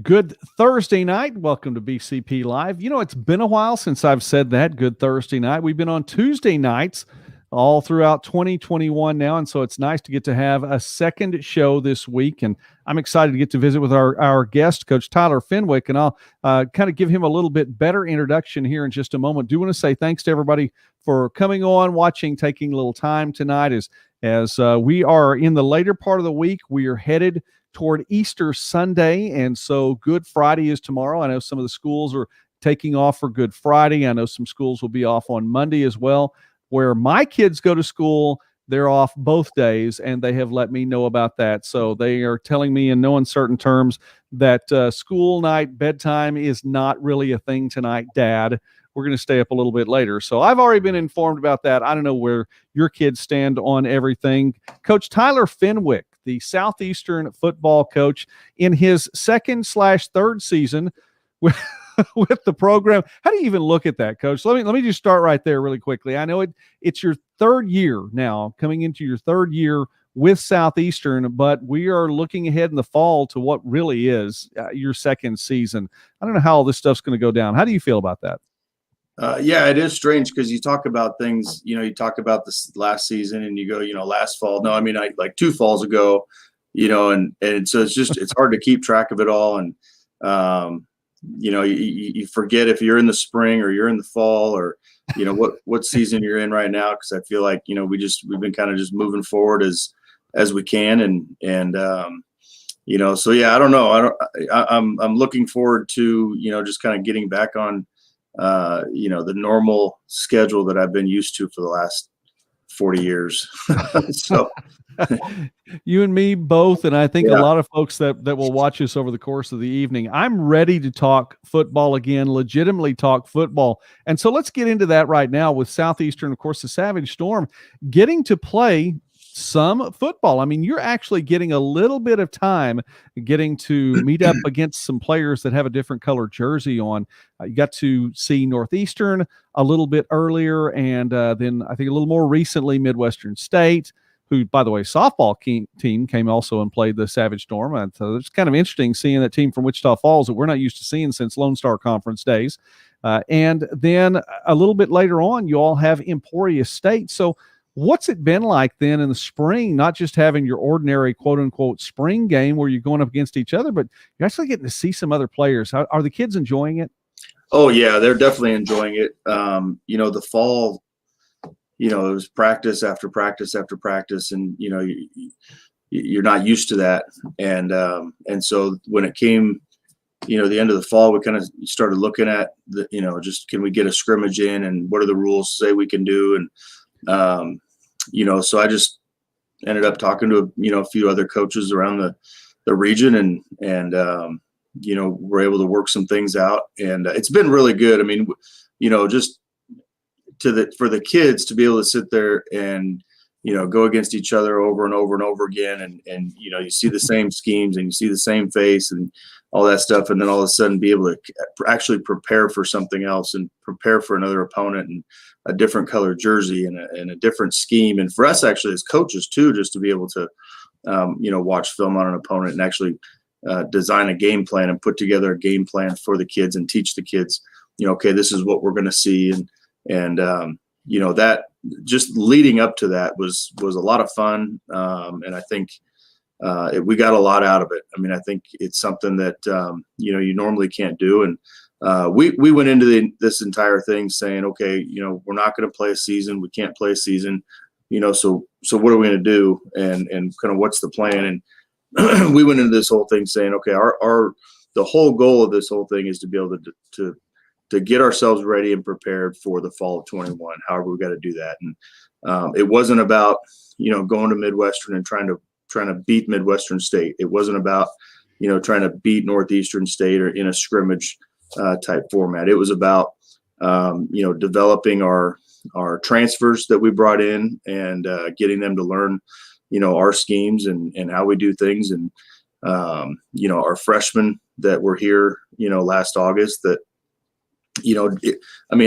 Good Thursday night. Welcome to BCP Live. You know, it's been a while since I've said that. Good Thursday night. We've been on Tuesday nights all throughout 2021 now, and so it's nice to get to have a second show this week. And I'm excited to get to visit with our guest, Coach Tyler Fenwick, and I'll kind of give him a little bit better introduction here in just a moment. Do want to say thanks to everybody for coming on, watching, taking a little time tonight as we are in the later part of the week. We are headed toward Easter Sunday, and so Good Friday is tomorrow. I know some of the schools are taking off for Good Friday. I know some schools will be off on Monday as well. Where my kids go to school, they're off both days, and they have let me know about that. So they are telling me in no uncertain terms that school night bedtime is not really a thing tonight, Dad. We're going to stay up a little bit later. So I've already been informed about that. I don't know where your kids stand on everything. Coach Tyler Fenwick, the Southeastern football coach, in his second/third season with the program. How do you even look at that, Coach? Let me just start right there really quickly. I know it's your third year now, coming into your third year with Southeastern, but we are looking ahead in the fall to what really is your second season. I don't know how all this stuff's going to go down. How do you feel about that? Yeah, it is strange because you talk about things, you talk about this last season and you go, last fall. No, I mean, like 2 falls ago, and so it's hard to keep track of it all. And, you forget if you're in the spring or you're in the fall or, what season you're in right now. Cause I feel like, we've been kind of just moving forward as we can. So yeah, I don't know. I'm looking forward to, just kind of getting back on, the normal schedule that I've been used to for the last 40 years. So you and me both, and I think a lot of folks that will watch us over the course of the evening. I'm ready to talk football again, legitimately talk football. And so let's get into that right now with Southeastern, of course, the Savage Storm getting to play some football. I mean, you're actually getting a little bit of time getting to meet up against some players that have a different color jersey on. You got to see Northeastern a little bit earlier, and then I think a little more recently Midwestern State, who, by the way, softball team came also and played the Savage Storm. And so it's kind of interesting seeing that team from Wichita Falls that we're not used to seeing since Lone Star Conference days. And then a little bit later on, you all have Emporia State. So what's it been like then in the spring, not just having your ordinary quote-unquote spring game where you're going up against each other, but you're actually getting to see some other players? Are the kids enjoying it? Oh, yeah, they're definitely enjoying it. The fall, it was practice after practice after practice, and, you're not used to that. And so when it came, the end of the fall, we kind of started looking at just can we get a scrimmage in and what are the rules say we can do? And, so I just ended up talking to, a few other coaches around the region and we're able to work some things out, and it's been really good. I mean, just for the kids to be able to sit there and, go against each other over and over and over again. And, you see the same schemes and you see the same face and all that stuff. And then all of a sudden be able to actually prepare for something else and prepare for another opponent and a different color jersey and a different scheme. And for us actually as coaches too, just to be able to, watch film on an opponent and actually design a game plan and put together a game plan for the kids and teach the kids, okay, this is what we're going to see. And that just leading up to that was a lot of fun. And I think we got a lot out of it. I mean, I think it's something that, you normally can't do. And we went into this entire thing saying, okay, we're not going to play a season. We can't play a season, so what are we going to do? And kind of what's the plan? And we went into this whole thing saying, okay, the whole goal of this whole thing is to be able to get ourselves ready and prepared for the fall of 21. However, we got to do that. And it wasn't about, going to Midwestern and trying to beat Midwestern State. It wasn't about, trying to beat Northeastern State or in a scrimmage type format. It was about, developing our transfers that we brought in and getting them to learn, our schemes and how we do things. And, our freshmen that were here, last August that,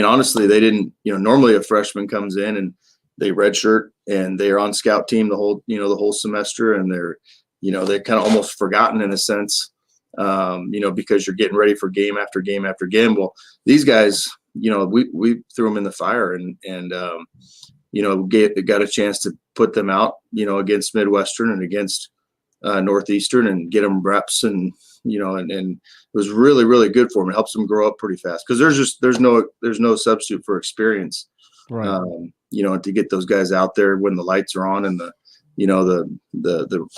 honestly, they didn't, normally a freshman comes in and they redshirt and they're on scout team the whole semester. And they're kind of almost forgotten in a sense, because you're getting ready for game after game after game. Well, these guys, we threw them in the fire and got a chance to put them out, against Midwestern and against Northeastern and get them reps and it was really, really good for them. It helps them grow up pretty fast because there's no substitute for experience. Right. And to get those guys out there when the lights are on and the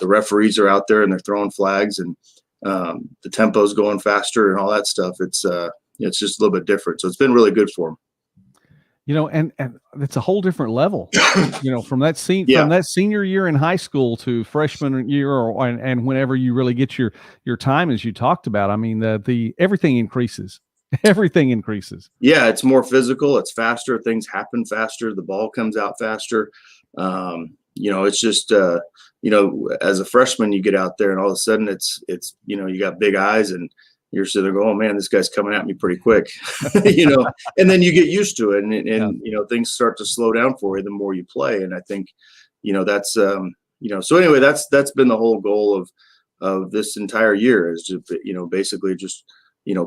referees are out there and they're throwing flags and the tempo's going faster and all that stuff. It's just a little bit different. So it's been really good for them. And it's a whole different level, from that from that senior year in high school to freshman year and whenever you really get your time, as you talked about. I mean, the everything increases. Everything increases. Yeah, it's more physical. It's faster. Things happen faster. The ball comes out faster. It's just as a freshman, you get out there and all of a sudden it's you got big eyes and you're sitting there going, oh man, this guy's coming at me pretty quick, and then you get used to it and things start to slow down for you the more you play. And I think, that's, so anyway, that's been the whole goal of this entire year is just, basically just,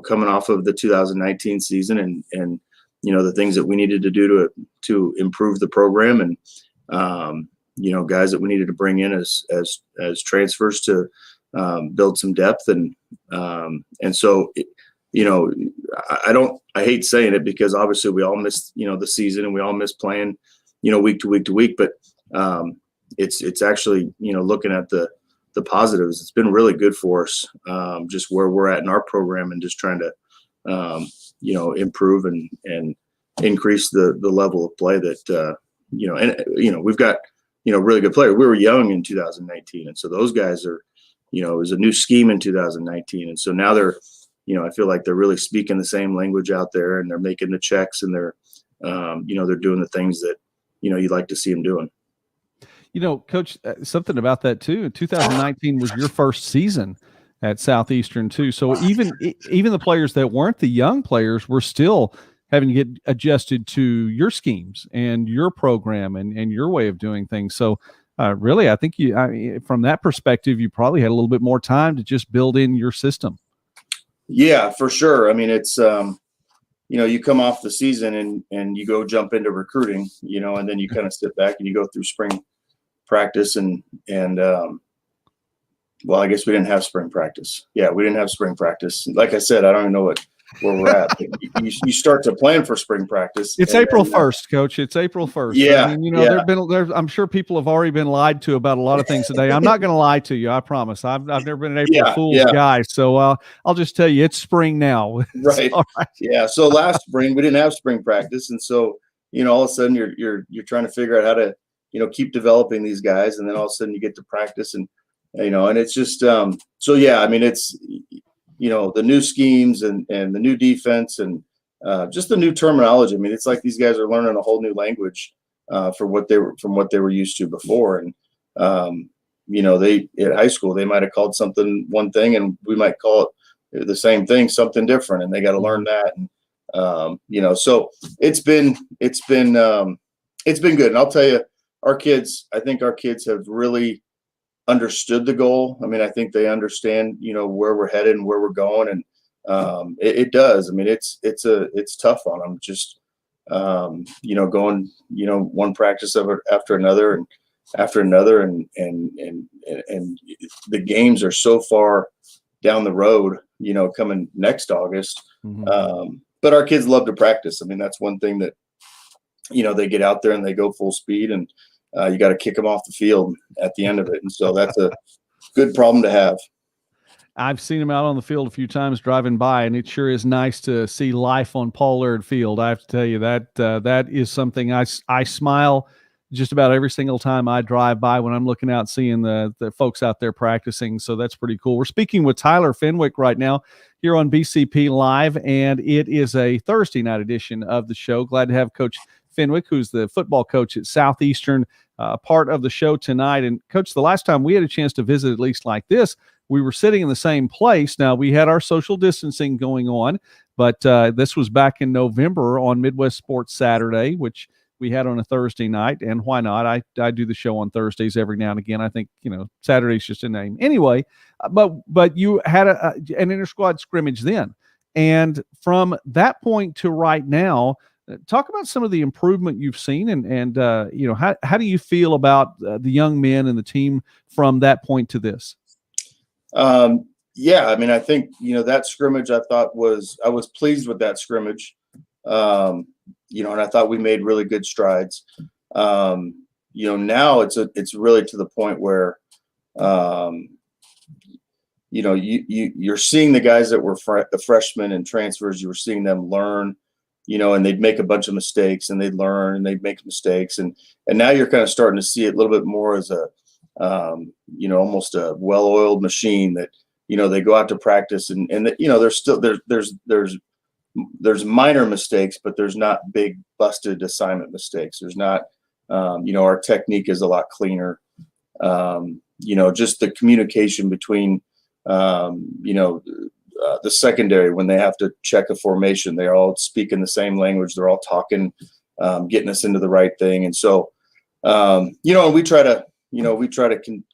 coming off of the 2019 season and the things that we needed to do to improve the program and, guys that we needed to bring in as transfers to build some depth and so I hate saying it because obviously we all miss the season and we all miss playing week to week to week, but it's actually looking at the positives, it's been really good for us, just where we're at in our program and just trying to improve and increase the level of play that we've got really good players. We were young in 2019 and so those guys are it was a new scheme in 2019. And so now they're, I feel like they're really speaking the same language out there and they're making the checks and they're, they're doing the things that, you'd like to see them doing. Coach, something about that too. 2019 was your first season at Southeastern too. So even the players that weren't the young players were still having to get adjusted to your schemes and your program and your way of doing things. So, really, I think from that perspective, you probably had a little bit more time to just build in your system. Yeah, for sure. I mean, it's, you come off the season and you go jump into recruiting, and then you kind of sit back and you go through spring practice and well, I guess we didn't have spring practice. Yeah, we didn't have spring practice. Like I said, I don't even know where we're at. You start to plan for spring practice. It's April 1st, Coach. It's April 1st. Yeah. I mean, I'm sure people have already been lied to about a lot of things today. I'm not going to lie to you. I promise. I've never been an April Fool's guy. So I'll just tell you, it's spring now. Right. Right. Yeah. So last spring we didn't have spring practice. And so, all of a sudden you're trying to figure out how to, keep developing these guys. And then all of a sudden you get to practice and, and it's just, so yeah, I mean, it's, the new schemes and the new defense and just the new terminology. I mean, it's like these guys are learning a whole new language from what they were used to before. And, they at high school, they might've called something one thing and we might call it the same thing, something different. And they got to learn that. And, so it's been good. And I'll tell you, I think our kids have really understood the goal. I mean, I think they understand, where we're headed and where we're going. And it does. I mean, it's tough on them just, going, one practice after another and the games are so far down the road, coming next August. Mm-hmm. But our kids love to practice. I mean, that's one thing that, they get out there and they go full speed and you got to kick them off the field at the end of it. And so that's a good problem to have. I've seen him out on the field a few times driving by, and it sure is nice to see life on Paul Laird Field. I have to tell you that is something I smile just about every single time I drive by when I'm looking out, seeing the folks out there practicing. So that's pretty cool. We're speaking with Tyler Fenwick right now here on BCP Live, and it is a Thursday night edition of the show. Glad to have Coach Fenwick, who's the football coach at Southeastern, part of the show tonight. And Coach, the last time we had a chance to visit, at least like this, we were sitting in the same place. Now, we had our social distancing going on, but this was back in November on Midwest Sports Saturday, which we had on a Thursday night. And why not? I do the show on Thursdays every now and again. I think, Saturday's just a name. Anyway, but you had an inter-squad scrimmage then. And from that point to right now, talk about some of the improvement you've seen, and how do you feel about the young men and the team from that point to this? Yeah, I mean, I think that scrimmage I was pleased with that scrimmage, and I thought we made really good strides. Now it's really to the point where you're seeing the guys that were the freshmen and transfers. You were seeing them learn. And they'd make a bunch of mistakes, and they'd learn, and they'd make mistakes, and now you're kind of starting to see it a little bit more as a, almost a well-oiled machine that, they go out to practice, and there's still there's minor mistakes, but there's not big busted assignment mistakes. There's not, our technique is a lot cleaner. Just the communication between, the secondary, when they have to check a formation, they're all speaking the same language. They're all talking, getting us into the right thing. And so, and we try to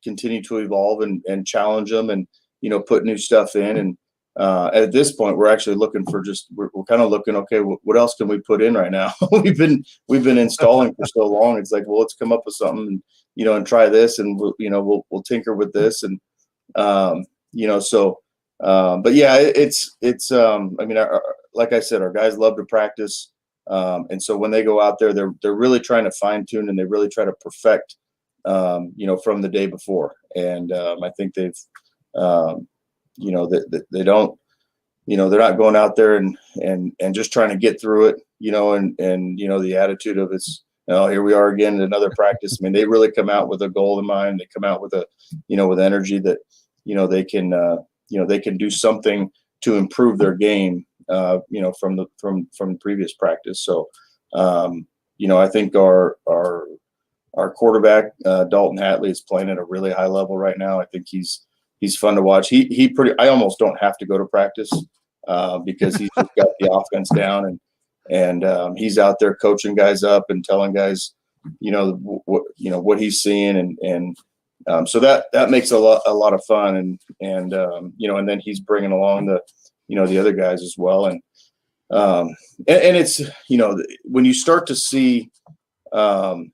continue to evolve and challenge them, and, put new stuff in. And at this point, we're actually looking for we're kind of looking, okay, what else can we put in right now? we've been installing for so long. It's like, well, let's come up with something, and try this, and we'll tinker with this. And, but yeah, it's I mean, like I said, our guys love to practice. And so when they go out there, they're really trying to fine tune, and they really try to perfect, from the day before. And I think they've, they don't, they're not going out there and just trying to get through it, and the attitude of it's, here we are again at another practice. I mean, they really come out with a goal in mind. They come out with with energy that, they can, they can do something to improve their game, from previous practice. So, I think our quarterback, Dalton Hatley, is playing at a really high level right now. I think he's fun to watch. I almost don't have to go to practice, because he's just got the offense down, and he's out there coaching guys up and telling guys, what he's seeing, and so that makes a lot of fun, and then he's bringing along the other guys as well, and it's when you start to see the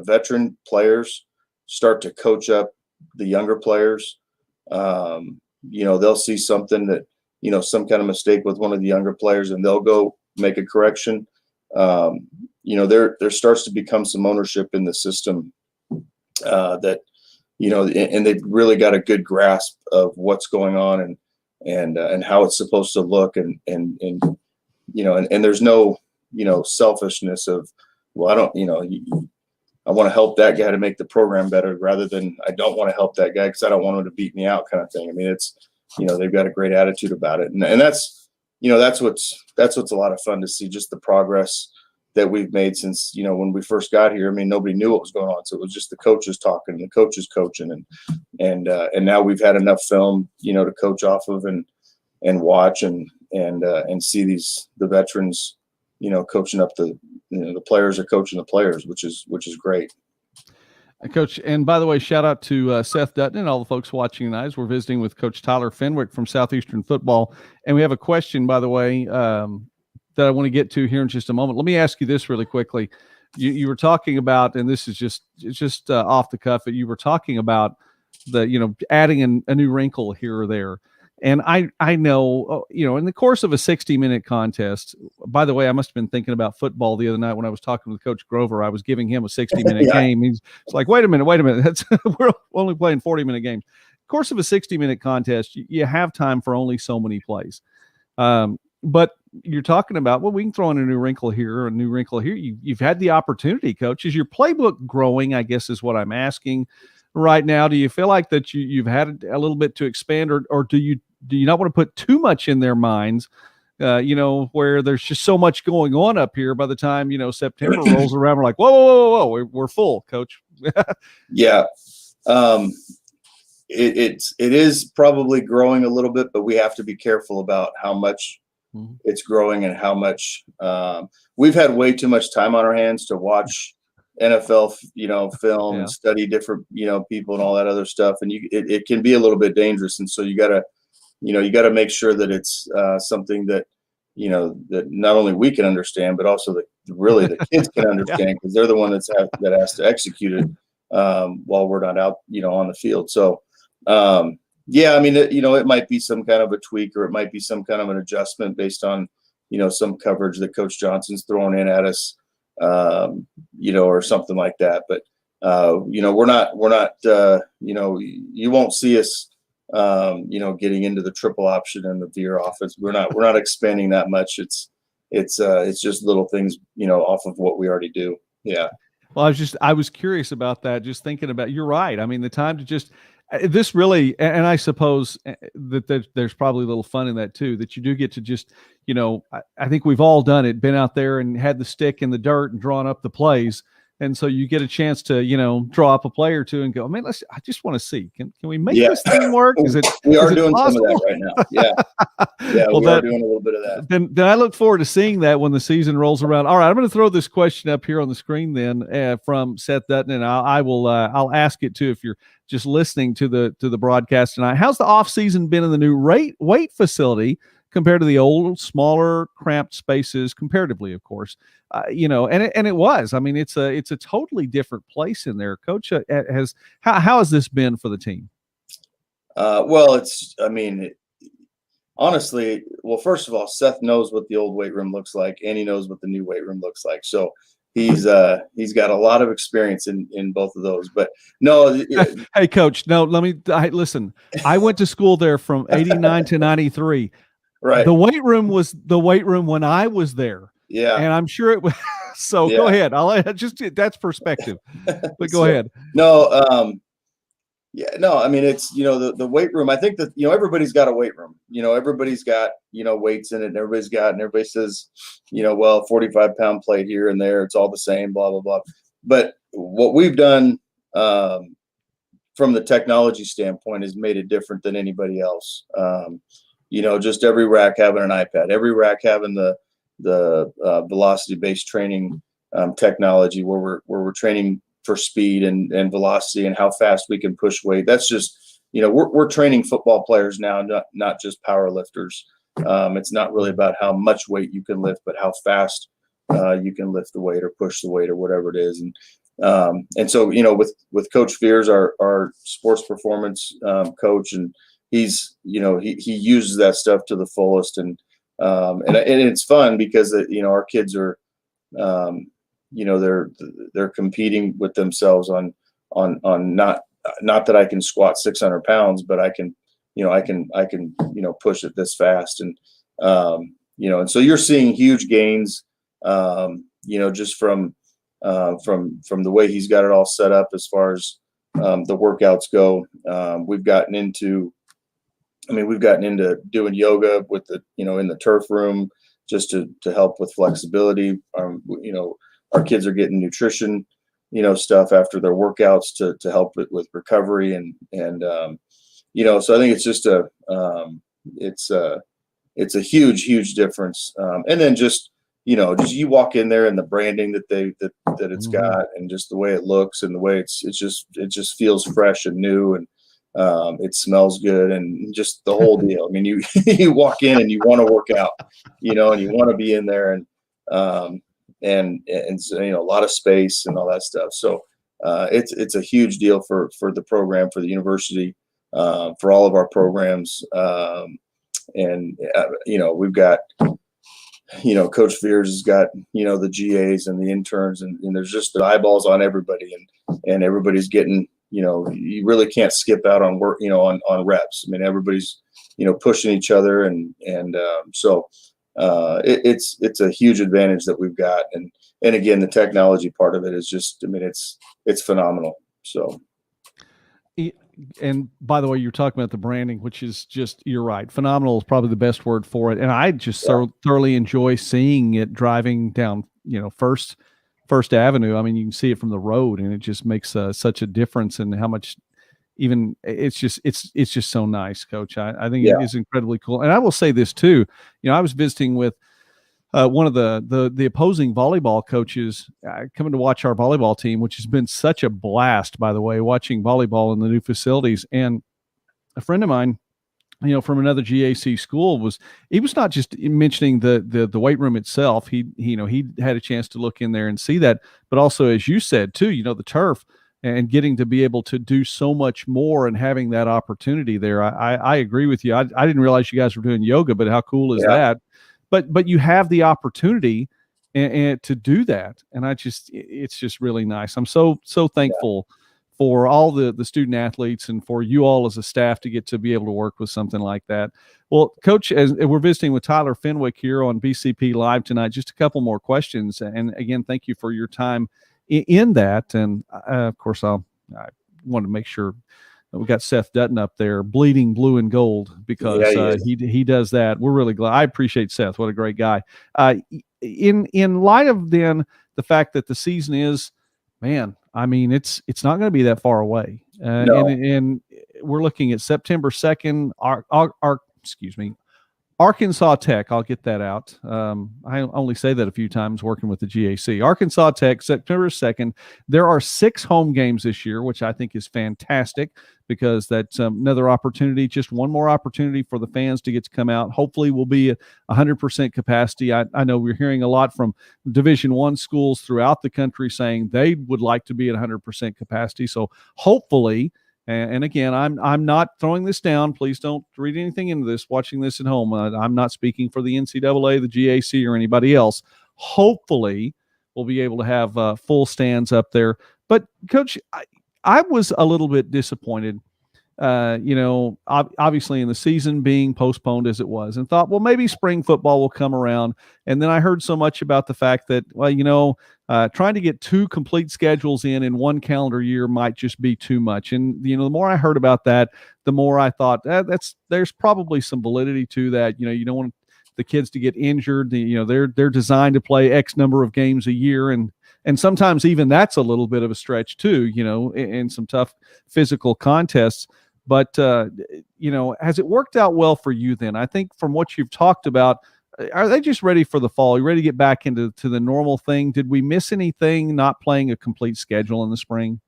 veteran players start to coach up the younger players. They'll see something that some kind of mistake with one of the younger players, and they'll go make a correction. There starts to become some ownership in the system. That and they've really got a good grasp of what's going on and how it's supposed to look, and there's no selfishness of, well, I don't I want to help that guy to make the program better, rather than I don't want to help that guy because I don't want him to beat me out, kind of thing. I mean, it's they've got a great attitude about it, and that's that's what's a lot of fun to see, just the progress that we've made since, when we first got here. I mean, nobody knew what was going on. So it was just the coaches talking, the coaches coaching, and now we've had enough film, to coach off of and watch and see the veterans, coaching up the players are coaching the players, which is great. Coach, and by the way, shout out to Seth Dutton and all the folks watching tonight, as we're visiting with Coach Tyler Fenwick from Southeastern Football. And we have a question, by the way, that I want to get to here in just a moment. Let me ask you this really quickly. You were talking about, and this is just off the cuff, but you were talking about adding a new wrinkle here or there. And I know, in the course of a 60-minute contest, by the way, I must have been thinking about football the other night when I was talking with Coach Grover. I was giving him a 60-minute game. He's like, wait a minute. We're only playing 40-minute games. Course of a 60-minute contest, you have time for only so many plays. But you're talking about, well, we can throw in a new wrinkle here, a new wrinkle here. You've had the opportunity, Coach. Is your playbook growing, I guess, is what I'm asking right now? Do you feel like that you've had a little bit to expand, or do you not want to put too much in their minds, where there's just so much going on up here? By the time, September rolls around, we're like, whoa, we're full, Coach. Yeah. It is probably growing a little bit, but we have to be careful about how much it's growing and how much we've had way too much time on our hands to watch NFL, film and study different, people and all that other stuff. And it can be a little bit dangerous. And so you gotta make sure that it's something that, that not only we can understand, but also that really the kids can understand, because they're the one that has to execute it while we're not out, on the field. So, it might be some kind of a tweak, or it might be some kind of an adjustment based on, some coverage that Coach Johnson's throwing in at us, or something like that. But, we're not, you won't see us, getting into the triple option and the veer offense. We're not expanding that much. It's just little things, off of what we already do. Yeah. Well, I was curious about that. Just thinking about, you're right. I mean, the time to just, this really, and I suppose that there's probably a little fun in that too, that you do get to just, I think we've all done it, been out there and had the stick in the dirt and drawn up the plays. And so you get a chance to, draw up a play or two and go, man, I just want to see, can we make this thing work? We are doing some of that right now. Yeah. Yeah. Well, we are doing a little bit of that. Then I look forward to seeing that when the season rolls around. All right. I'm going to throw this question up here on the screen then from Seth Dutton, and I'll ask it too if you're just listening to the broadcast tonight. How's the off season been in the new weight facility compared to the old, smaller, cramped spaces, comparatively, of course? And it was. I mean, it's a totally different place in there. Coach, how has this been for the team? Honestly, first of all, Seth knows what the old weight room looks like, and he knows what the new weight room looks like. So he's got a lot of experience in both of those. But no, hey, Coach, no, listen. I went to school there from 89 to 93. Right. The weight room was the weight room when I was there. Yeah. And I'm sure it was. So Go ahead. That's perspective, but go ahead. No. I mean, it's, the weight room. I think that, everybody's got a weight room, everybody's got, weights in it, and everybody says, 45-pound plate here and there. It's all the same, blah, blah, blah. But what we've done, from the technology standpoint, has made it different than anybody else. Just every rack having an iPad, every rack having the velocity-based training technology, where we're training for speed and velocity and how fast we can push weight. That's just, we're training football players now, not just power lifters. It's not really about how much weight you can lift, but how fast you can lift the weight or push the weight or whatever it is. And so, with Coach Fears, our sports performance coach, and he's, he uses that stuff to the fullest. And it's fun because, our kids are, they're competing with themselves on not that I can squat 600 pounds, but I can push it this fast. And, and so you're seeing huge gains, just from the way he's got it all set up as far as the workouts go. We've gotten into doing yoga with in the turf room, just to help with flexibility. Our kids are getting nutrition, stuff after their workouts to help it with recovery. And so I think it's just it's a huge difference. And then just you walk in there and the branding that it's got, and just the way it looks and the way it just feels fresh and new, and it smells good, and just the whole deal. I mean, you walk in and you want to work out, and you want to be in there, and a lot of space and all that stuff. So it's a huge deal for the program, for the university, for all of our programs. We've got, Coach Fears has got, the GAs and the interns, and there's just the eyeballs on everybody, and everybody's getting, you really can't skip out on work, on reps. I mean, everybody's, pushing each other, so it's a huge advantage that we've got. And again, the technology part of it is just, it's phenomenal. So. And by the way, you're talking about the branding, which is just, you're right. Phenomenal is probably the best word for it. And I just thoroughly enjoy seeing it driving down, First Avenue. I mean, you can see it from the road, and it just makes such a difference in how much, even it's just so nice, Coach. I think Yeah. it is incredibly cool. And I will say this too, I was visiting with one of the opposing volleyball coaches coming to watch our volleyball team, which has been such a blast, by the way, watching volleyball in the new facilities. And a friend of mine, from another GAC school he was not just mentioning the weight room itself. He had a chance to look in there and see that, but also, as you said too, the turf and getting to be able to do so much more and having that opportunity there. I agree with you. I didn't realize you guys were doing yoga, but how cool is that? But you have the opportunity and to do that. And it's just really nice. I'm so thankful for all the student athletes and for you all as a staff to get to be able to work with something like that. Well, Coach, as we're visiting with Tyler Fenwick here on BCP Live tonight, just a couple more questions. And again, thank you for your time in that. And of course, I want to make sure we got Seth Dutton up there, bleeding blue and gold, because he does that. We're really glad. I appreciate Seth. What a great guy. In light of then the fact that the season is, man, I mean, it's not going to be that far away. No. And we're looking at September 2nd. Arkansas Tech, I'll get that out. I only say that a few times working with the GAC. Arkansas Tech, September 2nd. There are 6 home games this year, which I think is fantastic, because that's another opportunity, just one more opportunity for the fans to get to come out. Hopefully we'll be at 100% capacity. I know we're hearing a lot from Division I schools throughout the country saying they would like to be at 100% capacity. So hopefully, and again, I'm not throwing this down. Please don't read anything into this, watching this at home. I'm not speaking for the NCAA, the GAC, or anybody else. Hopefully, we'll be able to have full stands up there. But, Coach, I was a little bit disappointed, obviously in the season being postponed as it was, and thought, well, maybe spring football will come around. And then I heard so much about the fact that, trying to get 2 complete schedules in one calendar year might just be too much. And, the more I heard about that, the more I thought there's probably some validity to that. You don't want the kids to get injured. They're designed to play X number of games a year. And sometimes even that's a little bit of a stretch too, in some tough physical contests. But, has it worked out well for you then? I think from what you've talked about, are they just ready for the fall? Are you ready to get back into the normal thing? Did we miss anything not playing a complete schedule in the spring?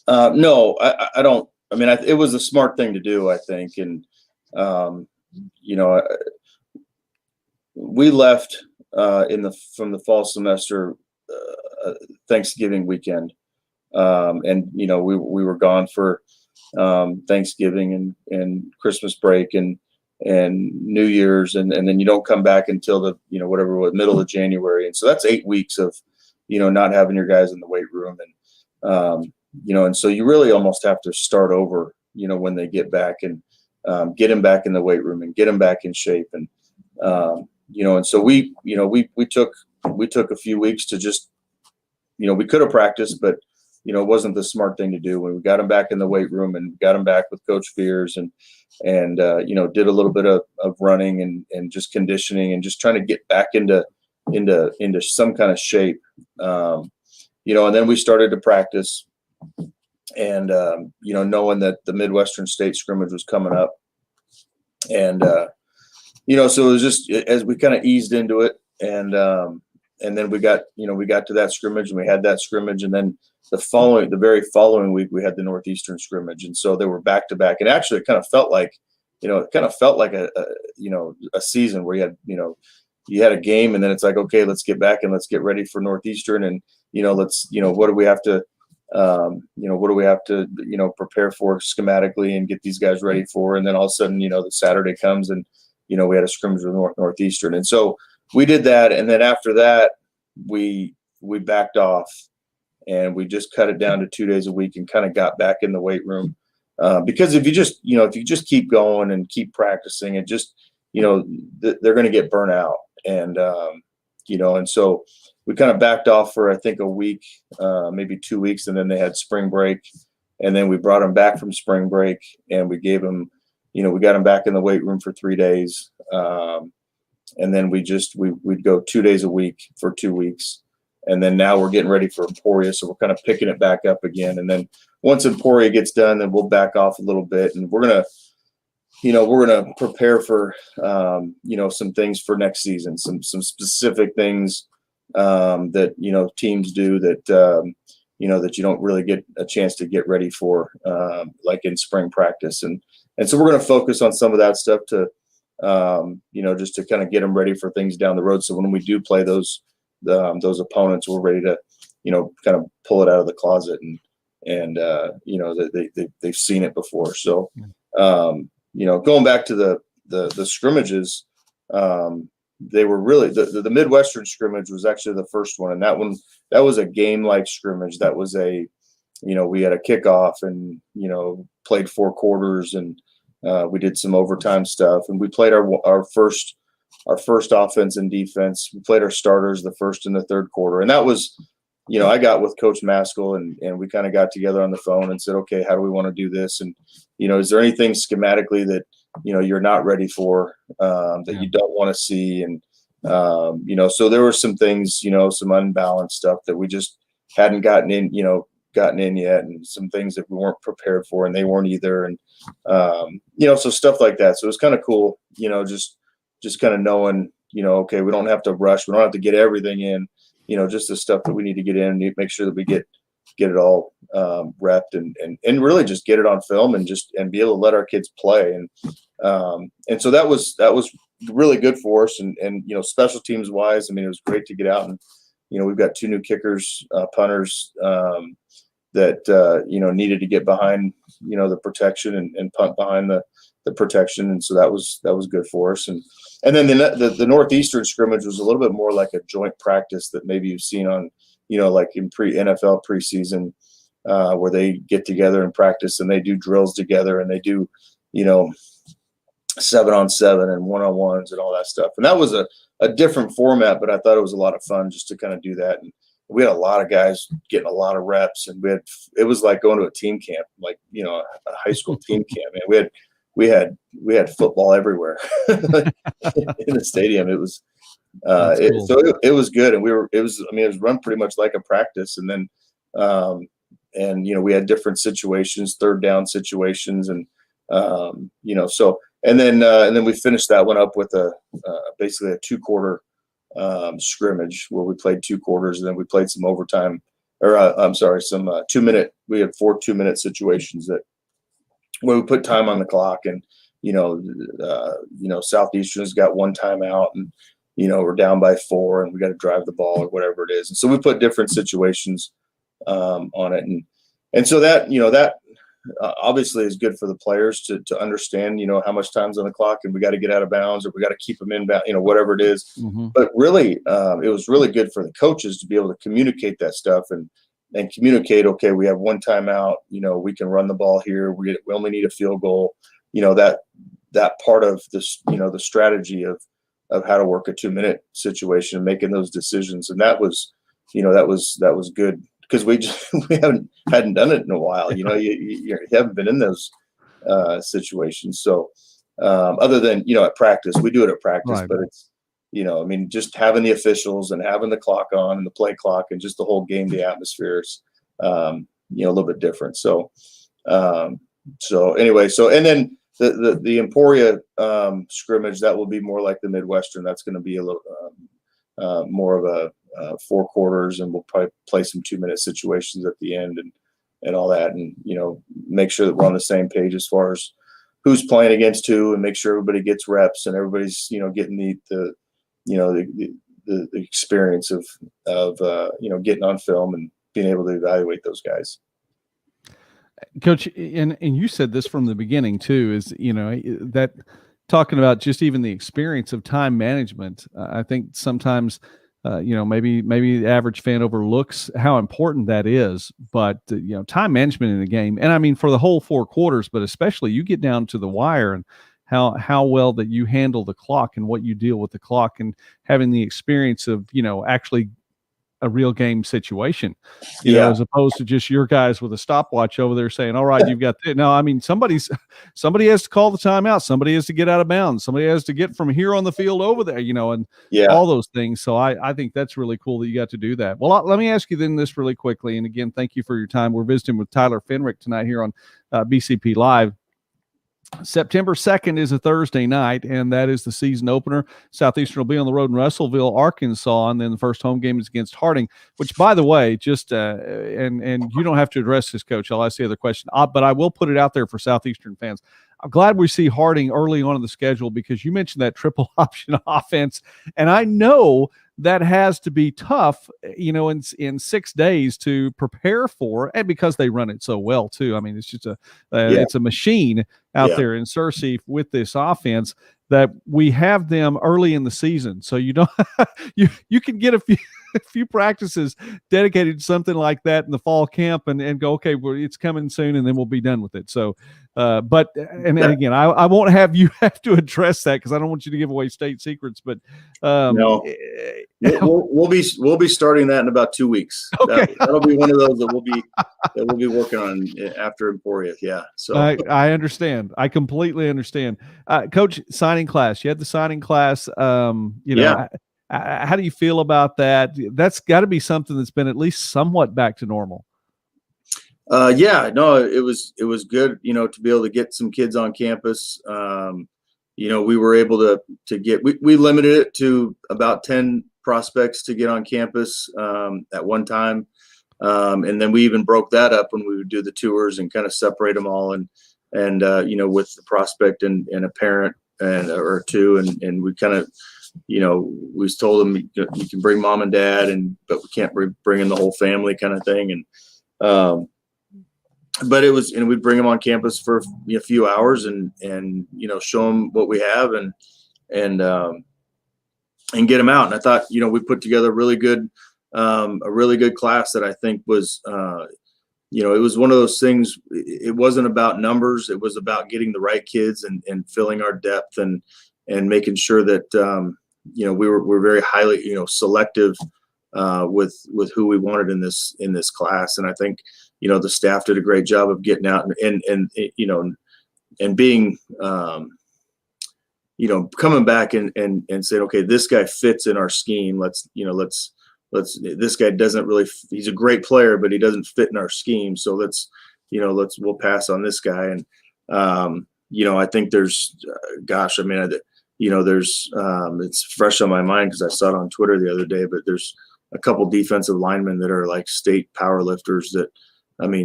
No, I don't. I mean, it was a smart thing to do, I think. And, we left from the fall semester Thanksgiving weekend. And, we were gone for Thanksgiving and Christmas break and New Year's, and then you don't come back until the middle of January, and so that's 8 weeks of not having your guys in the weight room, and and so you really almost have to start over when they get back, and get them back in the weight room and get them back in shape, and and so we took a few weeks to just we could have practiced, but it wasn't the smart thing to do. When we got them back in the weight room and got them back with Coach Fears and did a little bit of running and just conditioning and just trying to get back into some kind of shape. And then we started to practice, and, knowing that the Midwestern State scrimmage was coming up, and, so it was just as we kind of eased into it, and then we got to that scrimmage, and we had that scrimmage, and then the very following week we had the Northeastern scrimmage, and so they were back to back. And actually, it kind of felt like, a season where you had a game, and then it's like, okay, let's get back and let's get ready for Northeastern, and what do we have to prepare for schematically and get these guys ready for, and then all of a sudden, the Saturday comes, and we had a scrimmage with Northeastern, and so we did that, and then after that, we backed off, and we just cut it down to 2 days a week and kind of got back in the weight room. Because if you just keep going and keep practicing, and just, they're going to get burnt out. And, and so we kind of backed off for, I think, a week, maybe 2 weeks. And then they had spring break, and then we brought them back from spring break, and we gave them, we got them back in the weight room for 3 days. And then we'd go 2 days a week for 2 weeks. And then now we're getting ready for Emporia. So we're kind of picking it back up again. And then once Emporia gets done, then we'll back off a little bit, and we're going to prepare for, some things for next season, some specific things that, teams do that, that you don't really get a chance to get ready for, like in spring practice. And so we're going to focus on some of that stuff to, just to kind of get them ready for things down the road. So when we do play those opponents, we're ready to, kind of pull it out of the closet and they've seen it before. So, going back to the scrimmages, they were really the Midwestern scrimmage was actually the first one. And that was a game-like scrimmage. That was we had a kickoff and, played 4 quarters, and we did some overtime stuff, and we played our first offense and defense. We played our starters the first and the third quarter. And that was, I got with Coach Maskell and we kind of got together on the phone and said, okay, how do we want to do this? And, is there anything schematically that, you're not ready for, that you don't want to see? And, so there were some things, some unbalanced stuff that we just hadn't gotten in yet, and some things that we weren't prepared for, and they weren't either. And, so stuff like that. So it was kind of cool, just kind of knowing, okay, we don't have to rush. We don't have to get everything in, just the stuff that we need to get in, and make sure that we get it all repped and really just get it on film and be able to let our kids play. And so that was really good for us. And special teams wise, it was great to get out and, we've got 2 new kickers, punters, that, needed to get behind, the protection and punt behind the protection. And so that was good for us. And then the Northeastern scrimmage was a little bit more like a joint practice that maybe you've seen on, like in NFL preseason, where they get together and practice, and they do drills together, and they do, 7-on-7 and 1-on-1s and all that stuff. And that was a different format, but I thought it was a lot of fun just to kind of do that. And we had a lot of guys getting a lot of reps, and it was like going to a team camp, like, a high school team camp. And we had football everywhere in the stadium. It was, cool. It was good. And it was run pretty much like a practice. And then, we had different situations, third down situations. And, and then we finished that one up with basically a 2-quarter scrimmage where we played 2 quarters, and then we played some overtime, or some 2-minute. We had 4 2-minute situations where we put time on the clock, and Southeastern's got 1 timeout, and we're down by 4, and we got to drive the ball or whatever it is. And so we put different situations on it, and so that obviously is good for the players to understand, how much time's on the clock, and we got to get out of bounds, or we got to keep them in bounds, whatever it is. Mm-hmm. But really, it was really good for the coaches to be able to communicate that stuff and communicate, okay, we have 1 timeout, we can run the ball here. We only need a field goal, that part of this, the strategy of how to work a 2-minute situation and making those decisions. And that was good, because we hadn't done it in a while. You haven't been in those situations. So other than, at practice, we do it at practice, right. But it's, just having the officials and having the clock on and the play clock and just the whole game day atmosphere is, a little bit different. So anyway, and then the Emporia scrimmage, that will be more like the Midwestern. That's going to be a little more of a 4 quarters, and we'll probably play some 2-minute situations at the end and all that, and make sure that we're on the same page as far as who's playing against who, and make sure everybody gets reps and everybody's getting the experience of getting on film and being able to evaluate those guys. Coach, and you said this from the beginning too, is that talking about just even the experience of time management. I think sometimes maybe the average fan overlooks how important that is, but time management in a game, and for the whole 4 quarters, but especially you get down to the wire, and how well that you handle the clock and what you deal with the clock, and having the experience of actually a real game situation, as opposed to just your guys with a stopwatch over there saying, all right, you've got this. No, I mean, somebody has to call the timeout. Somebody has to get out of bounds. Somebody has to get from here on the field over there, and all those things. So I think that's really cool that you got to do that. Well, let me ask you then this really quickly. And again, thank you for your time. We're visiting with Tyler Fenwick tonight here on BCP Live. September 2nd is a Thursday night, and that is the season opener. Southeastern will be on the road in Russellville, Arkansas, and then the first home game is against Harding, which, by the way, just and you don't have to address this, Coach. I'll ask the other question, but I will put it out there for Southeastern fans. I'm glad we see Harding early on in the schedule because you mentioned that triple option offense, and I know that has to be tough, in 6 days to prepare for, and because they run it so well too. I mean, it's just it's a machine out there in Searcy with this offense that we have them early in the season. So you don't, you can get a few practices dedicated to something like that in the fall camp and go, okay, well, it's coming soon and then we'll be done with it. So, again, I won't have you have to address that because I don't want you to give away state secrets, but no, we'll be starting that in about 2 weeks. Okay. That'll be one of those that we'll be working on after Emporia. Yeah. So I understand. I completely understand. Coach, signing class. You had the signing class. How do you feel about that? That's got to be something that's been at least somewhat back to normal. It was good, to be able to get some kids on campus. We were able to get, we limited it to about 10 prospects to get on campus at one time. And then we even broke that up when we would do the tours and kind of separate them all and with the prospect and a parent or two. And we kind of, we told them you can bring mom and dad but we can't bring in the whole family kind of thing. And, but it was, and we'd bring them on campus for a few hours and show them what we have and get them out. And I thought, we put together a really good class that I think was, it was one of those things. It wasn't about numbers. It was about getting the right kids and filling our depth and making sure that, we're very highly, selective with who we wanted in this class. And I think, the staff did a great job of getting out and being, coming back and saying, okay, this guy fits in our scheme. Let's, this guy doesn't really, he's a great player, but he doesn't fit in our scheme. So we'll pass on this guy. And, I think there's, there's, it's fresh on my mind because I saw it on Twitter the other day, but there's a couple defensive linemen that are like state power lifters that,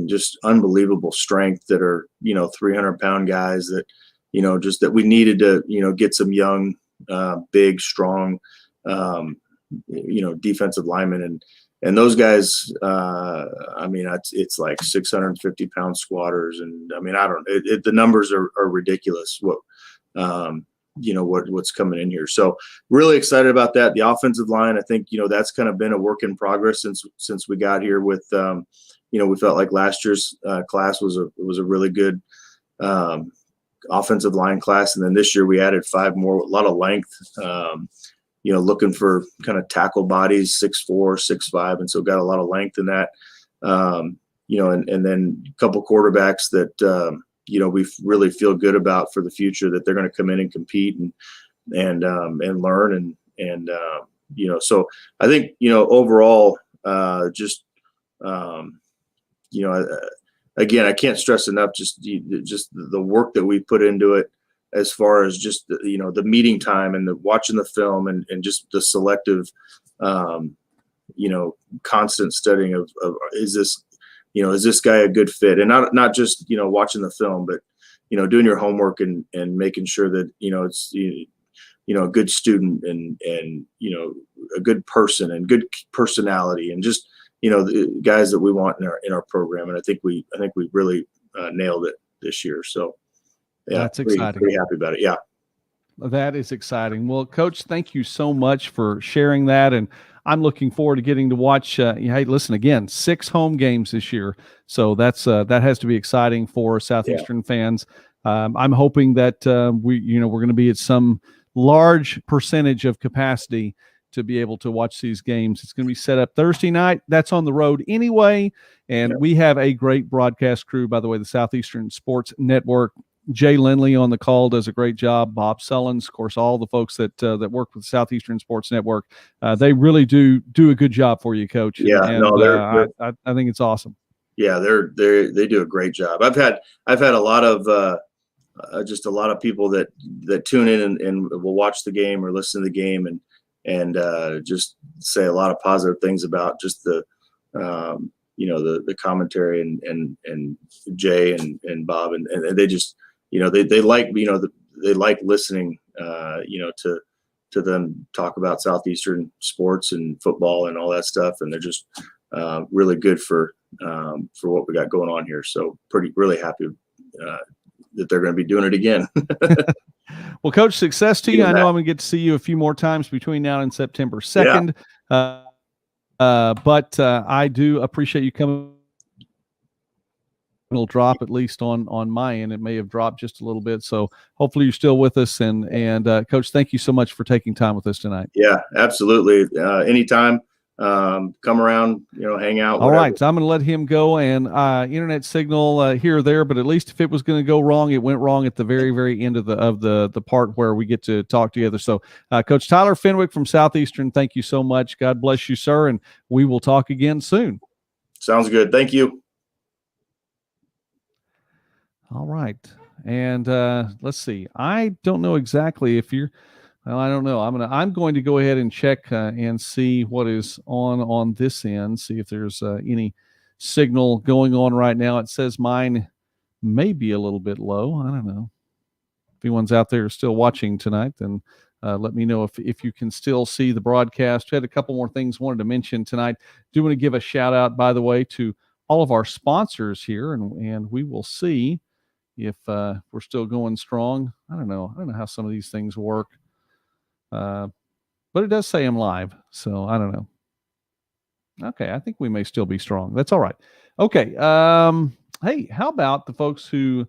just unbelievable strength that are, 300-pound guys that, just that we needed to, get some young, big, strong, defensive linemen. And those guys, it's like 650-pound squatters. And the numbers are ridiculous. What's coming in here. So really excited about that. The offensive line, I think, that's kind of been a work in progress since we got here with, we felt like last year's class was a really good offensive line class. And then this year we added 5 more, a lot of length, looking for kind of tackle bodies, 6'4", 6'5". And so got a lot of length in that, and then a couple quarterbacks that, we really feel good about for the future that they're going to come in and compete and learn. So I think, overall, again, I can't stress enough, just the work that we put into it as far as just, the meeting time and the watching the film and just the selective, constant studying of is this guy a good fit? And not just, watching the film, but, doing your homework and making sure that, it's, a good student and, a good person and good personality and just, the guys that we want in our program. And I think we really nailed it this year. So yeah, that's exciting. Pretty happy about it. Yeah. That is exciting. Well, Coach, thank you so much for sharing that. And I'm looking forward to getting to watch. Hey, listen, again, 6 home games this year. So that has to be exciting for Southeastern fans. I'm hoping that we're going to be at some large percentage of capacity to be able to watch these games. It's going to be set up Thursday night. That's on the road anyway. And we have a great broadcast crew, by the way, the Southeastern Sports Network. Jay Lindley on the call does a great job. Bob Sullins, of course, all the folks that work with the Southeastern Sports Network, they really do a good job for you, Coach. Yeah, I think it's awesome. Yeah, they do a great job. I've had a lot of just a lot of people that tune in and will watch the game or listen to the game and just say a lot of positive things about just the the commentary and Jay and Bob and they just they like they like listening to them talk about Southeastern sports and football and all that stuff, and they're just really good for what we got going on here. So really happy that they're going to be doing it again. Well, Coach, success to you. I know I'm going to get to see you a few more times between now and September 2nd. Yeah. But I do appreciate you coming. It'll drop at least on my end. It may have dropped just a little bit. So hopefully you're still with us. And Coach, thank you so much for taking time with us tonight. Yeah, absolutely. Anytime. Come around, hang out. All right. So I'm going to let him go, and internet signal here or there, but at least if it was going to go wrong, it went wrong at the very, very end of the part where we get to talk together. So Coach Tyler Fenwick from Southeastern, thank you so much. God bless you, sir. And we will talk again soon. Sounds good. Thank you. All right. And let's see. I don't know exactly if you're, well, I don't know. I'm going to go ahead and check and see what is on this end, see if there's any signal going on right now. It says mine may be a little bit low. I don't know. If anyone's out there still watching tonight, then let me know if you can still see the broadcast. We had a couple more things wanted to mention tonight. Do want to give a shout out, by the way, to all of our sponsors here, and we will see if we're still going strong. I don't know how some of these things work. But it does say I'm live, so I don't know. Okay, I think we may still be strong. That's all right. Okay. Hey, how about the folks who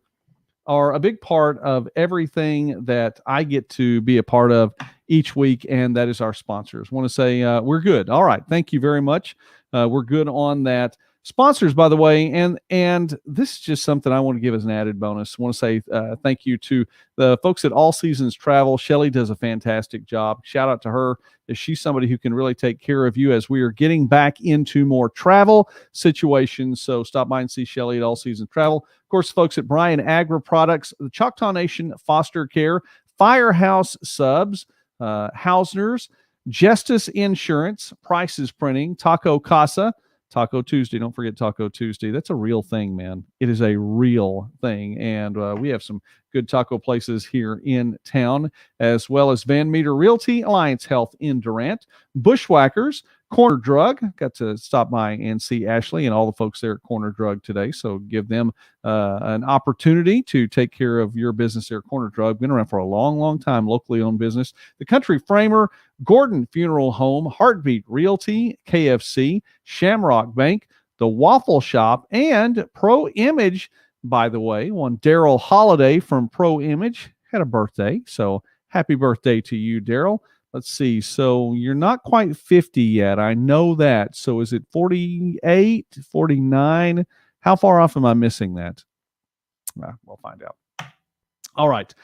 are a big part of everything that I get to be a part of each week, and that is our sponsors. I want to say we're good. All right. Thank you very much. We're good on that. Sponsors, by the way, and this is just something I want to give as an added bonus. I want to say thank you to the folks at All Seasons Travel. Shelly does a fantastic job. Shout out to her. She's somebody who can really take care of you as we are getting back into more travel situations. So stop by and see Shelly at All Seasons Travel. Of course, folks at Bryan Agri Products, the Choctaw Nation Foster Care, Firehouse Subs, Hausner's, Justice Insurance, Prices Printing, Taco Casa, Taco Tuesday. Don't forget Taco Tuesday. That's a real thing, man. It is a real thing. And we have some good taco places here in town, as well as Van Meter Realty, Alliance Health in Durant, Bushwhackers, Corner Drug. Got to stop by and see Ashley and all the folks there at Corner Drug today. So give them an opportunity to take care of your business there at Corner Drug. Been around for a long, long time, locally owned business. The Country Framer, Gordon Funeral Home, Heartbeat Realty, KFC, Shamrock Bank, The Waffle Shop, and Pro Image. By the way, one Daryl Holiday from Pro Image had a birthday. So happy birthday to you, Daryl. Let's see. So you're not quite 50 yet. I know that. So is it 48, 49? How far off am I missing that? We'll find out. All right.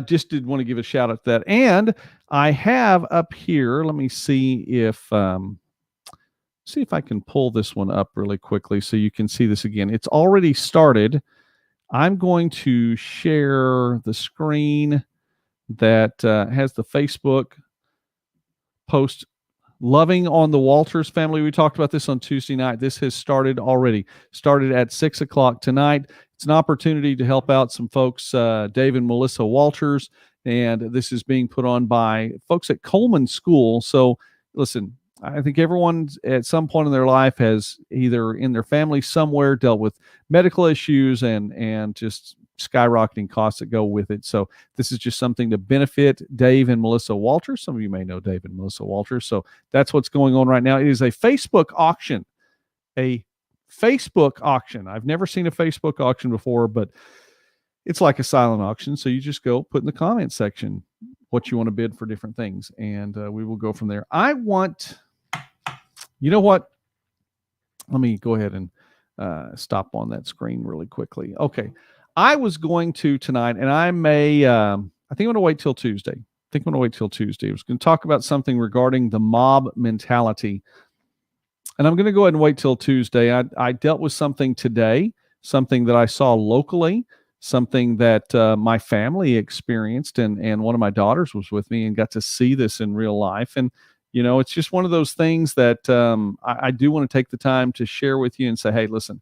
Just did want to give a shout out to that. And I have up here, let me see if I can pull this one up really quickly so you can see this again. It's already started. I'm going to share the screen that has the Facebook post Loving on the Walters family. We talked about this on Tuesday night. This has started already. Started at 6 o'clock tonight. It's an opportunity to help out some folks, Dave and Melissa Walters, and this is being put on by folks at Coleman School. So listen, I think everyone at some point in their life has either in their family somewhere dealt with medical issues and just skyrocketing costs that go with it. So this is just something to benefit Dave and Melissa Walters. Some of you may know Dave and Melissa Walters. So that's what's going on right now. It is a Facebook auction. A Facebook auction. I've never seen a Facebook auction before, but it's like a silent auction. So you just go put in the comment section, what you want to bid for different things, and we will go from there. You know what? Let me go ahead and stop on that screen really quickly. Okay. I was going to tonight, and I may, I think I'm going to wait till Tuesday. I was going to talk about something regarding the mob mentality. And I'm going to go ahead and wait till Tuesday. I dealt with something today, something that I saw locally, something that my family experienced, and one of my daughters was with me and got to see this in real life. And it's just one of those things that I do want to take the time to share with you and say, hey, listen,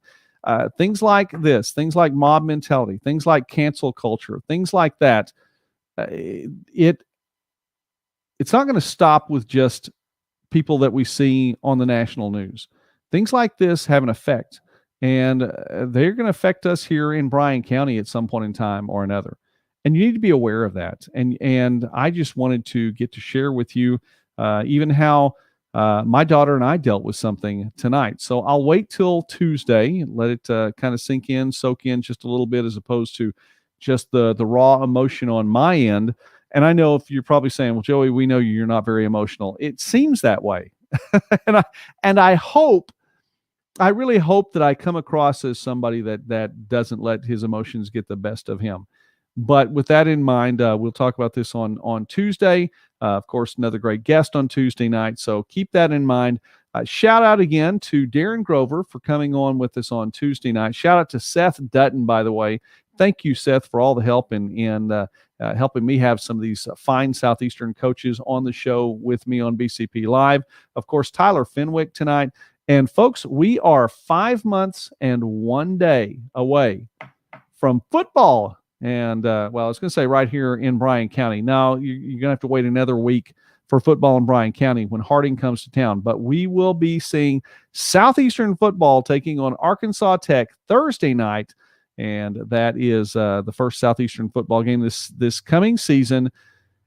things like this, things like mob mentality, things like cancel culture, things like that, it's not going to stop with just people that we see on the national news. Things like this have an effect, and they're going to affect us here in Bryan County at some point in time or another. And you need to be aware of that. And I just wanted to get to share with you even how my daughter and I dealt with something tonight. So I'll wait till Tuesday, let it kind of sink in, soak in just a little bit, as opposed to just the raw emotion on my end. And I know if you're probably saying, well, Joey, we know you're not very emotional. It seems that way. and I really hope that I come across as somebody that doesn't let his emotions get the best of him. But with that in mind, we'll talk about this on Tuesday. Of course, another great guest on Tuesday night. So keep that in mind. Shout out again to Darren Grover for coming on with us on Tuesday night. Shout out to Seth Dutton, by the way. Thank you, Seth, for all the help in helping me have some of these fine Southeastern coaches on the show with me on BCP Live. Of course, Tyler Fenwick tonight. And folks, we are 5 months and 1 day away from football. And, I was going to say right here in Bryan County. Now, you're going to have to wait another week for football in Bryan County when Harding comes to town. But we will be seeing Southeastern football taking on Arkansas Tech Thursday night. And that is the first Southeastern football game this coming season.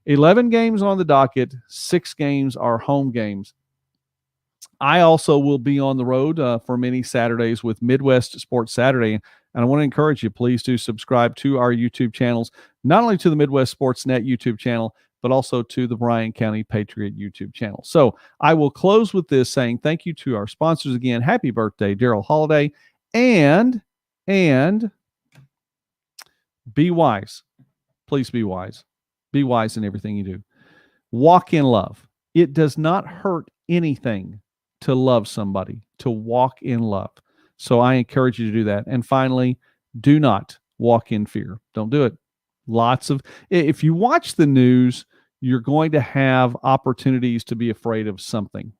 11 games on the docket. 6 games are home games. I also will be on the road for many Saturdays with Midwest Sports Saturday. And I want to encourage you, please do subscribe to our YouTube channels, not only to the Midwest Sports Net YouTube channel, but also to the Bryan County Patriot YouTube channel. So I will close with this saying thank you to our sponsors again. Happy birthday, Daryl Holiday. And be wise. Please be wise. Be wise in everything you do. Walk in love. It does not hurt anything to love somebody, to walk in love. So I encourage you to do that. And finally, do not walk in fear. Don't do it. If you watch the news, you're going to have opportunities to be afraid of something.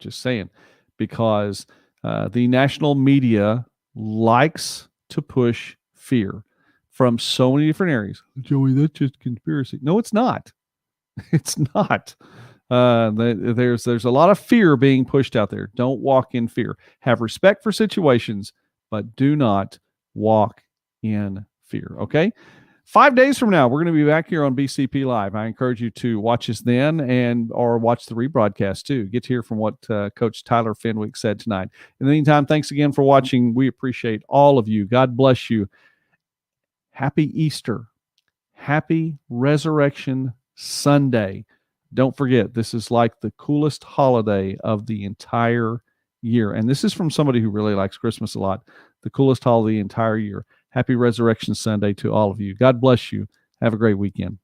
Just saying, because the national media likes to push fear from so many different areas. Joey, that's just conspiracy. No, it's not. It's not. There's a lot of fear being pushed out there. Don't walk in fear. Have respect for situations, but do not walk in fear. Okay? 5 days from now, we're going to be back here on BCP Live. I encourage you to watch us then or watch the rebroadcast too. Get to hear from what Coach Tyler Fenwick said tonight. In the meantime, thanks again for watching. We appreciate all of you. God bless you. Happy Easter. Happy Resurrection Sunday. Don't forget, this is like the coolest holiday of the entire year. And this is from somebody who really likes Christmas a lot. The coolest holiday of the entire year. Happy Resurrection Sunday to all of you. God bless you. Have a great weekend.